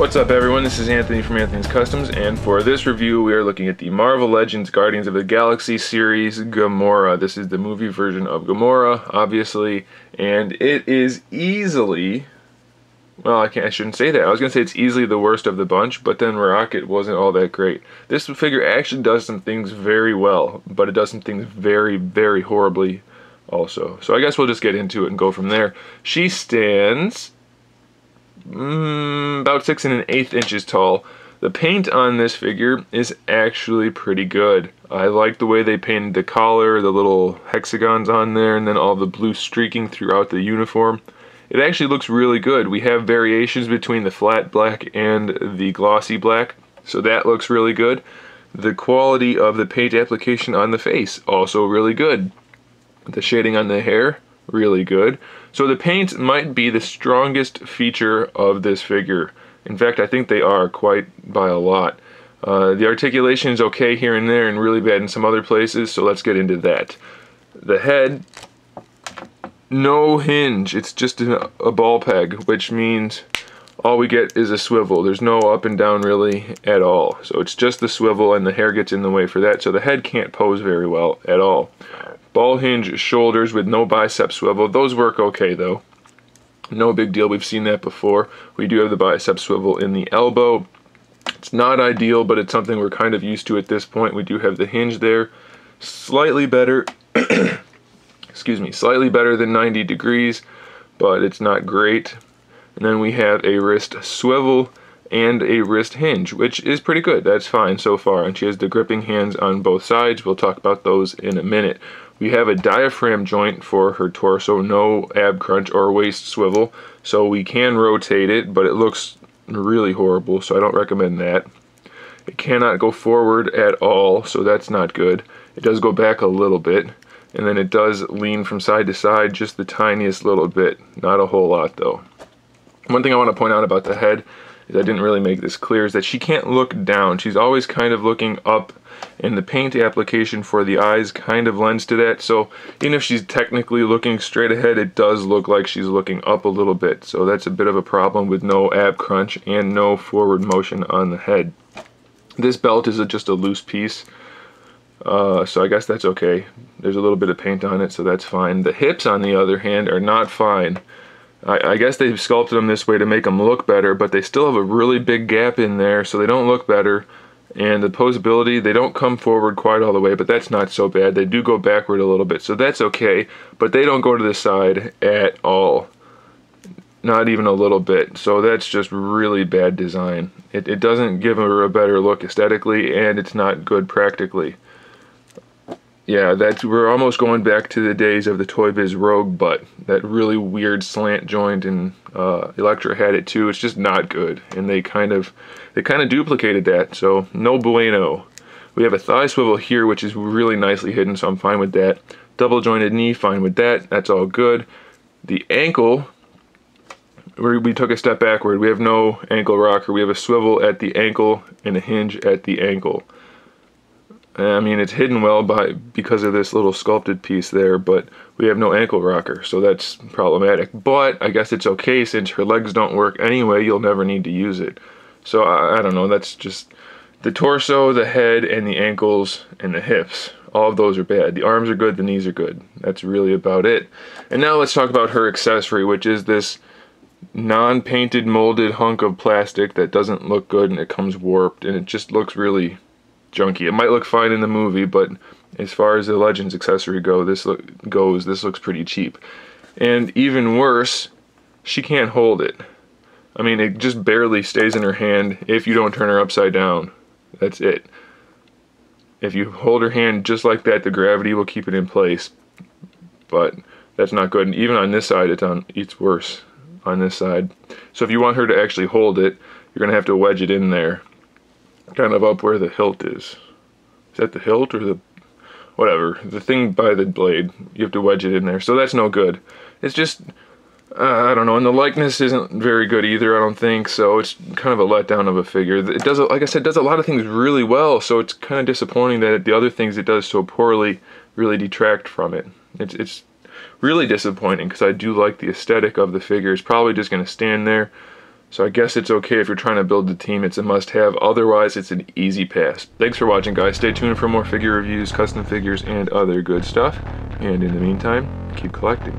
What's up everyone, this is Anthony from Anthony's Customs, and for this review we are looking at the Marvel Legends Guardians of the Galaxy series GAMORA. This is the movie version of GAMORA, obviously, and it is easily, well, I shouldn't say that. I was going to say it's easily the worst of the bunch, but then Rocket wasn't all that great. This figure actually does some things very well, but it does some things very, very horribly also. So I guess we'll just get into it and go from there. She stands about 6 1/8 inches tall. The paint on this figure is actually pretty good. I like the way they painted the collar, the little hexagons on there, and then all the blue streaking throughout the uniform. It actually looks really good. We have variations between the flat black and the glossy black, so that looks really good. The quality of the paint application on the face, also really good. The shading on the hair, really good. So the paint might be the strongest feature of this figure. In fact, I think they are quite by a lot. The articulation is okay here and there and really bad in some other places, so let's get into that. The head, no hinge. It's just a ball peg, which means all we get is a swivel. There's no up and down really at all. So it's just the swivel and the hair gets in the way for that, so the head can't pose very well at all. Ball hinge shoulders with no bicep swivel. Those work okay though. No big deal, we've seen that before. We do have the bicep swivel in the elbow. It's not ideal, but it's something we're kind of used to at this point. We do have the hinge there. Slightly better, excuse me, slightly better than 90 degrees, but it's not great. And then we have a wrist swivel and a wrist hinge, which is pretty good. That's fine so far. And she has the gripping hands on both sides. We'll talk about those in a minute. We have a diaphragm joint for her torso, no ab crunch or waist swivel, so we can rotate it, but it looks really horrible, so I don't recommend that. It cannot go forward at all, so that's not good. It does go back a little bit, and then it does lean from side to side just the tiniest little bit. Not a whole lot though. One thing I want to point out about the head, is I didn't really make this clear, is that she can't look down. She's always kind of looking up, and the paint application for the eyes kind of lends to that. So even if she's technically looking straight ahead, it does look like she's looking up a little bit. So that's a bit of a problem with no ab crunch and no forward motion on the head. This belt is just a loose piece, so I guess that's okay. There's a little bit of paint on it, so that's fine. The hips, on the other hand, are not fine. I guess they've sculpted them this way to make them look better, but they still have a really big gap in there, so they don't look better. And the posability, they don't come forward quite all the way, but that's not so bad. They do go backward a little bit, so that's okay, but they don't go to the side at all. Not even a little bit, so that's just really bad design. It doesn't give her a better look aesthetically, and it's not good practically. Yeah, we're almost going back to the days of the Toy Biz Rogue butt. That really weird slant joint, and Elektra had it too. It's just not good, and they kind of duplicated that, so no bueno. We have a thigh swivel here, which is really nicely hidden, so I'm fine with that. Double jointed knee, fine with that. That's all good. The ankle, we took a step backward. We have no ankle rocker. We have a swivel at the ankle and a hinge at the ankle. I mean, it's hidden well because of this little sculpted piece there, but we have no ankle rocker, so that's problematic. But I guess it's okay, since her legs don't work anyway, you'll never need to use it. So I don't know, that's just the torso, the head, and the ankles, and the hips. All of those are bad. The arms are good, the knees are good. That's really about it. And now let's talk about her accessory, which is this non-painted molded hunk of plastic that doesn't look good, and it comes warped, and it just looks really junky. It might look fine in the movie, but as far as the Legends accessory this looks pretty cheap. And even worse, she can't hold it. I mean, it just barely stays in her hand if you don't turn her upside down. That's it. If you hold her hand just like that, the gravity will keep it in place. But that's not good. And even on this side, it's worse on this side. So if you want her to actually hold it, you're going to have to wedge it in there, kind of up where the hilt is. Is that the hilt or the whatever? The thing by the blade. You have to wedge it in there. So that's no good. It's just, I don't know, and the likeness isn't very good either, I don't think, so it's kind of a letdown of a figure. It does, like I said, does a lot of things really well, so it's kind of disappointing that the other things it does so poorly really detract from it. It's really disappointing, because I do like the aesthetic of the figure. It's probably just going to stand there So I guess it's okay if you're trying to build a team. It's a must-have. Otherwise, it's an easy pass. Thanks for watching, guys. Stay tuned for more figure reviews, custom figures, and other good stuff. And in the meantime, keep collecting.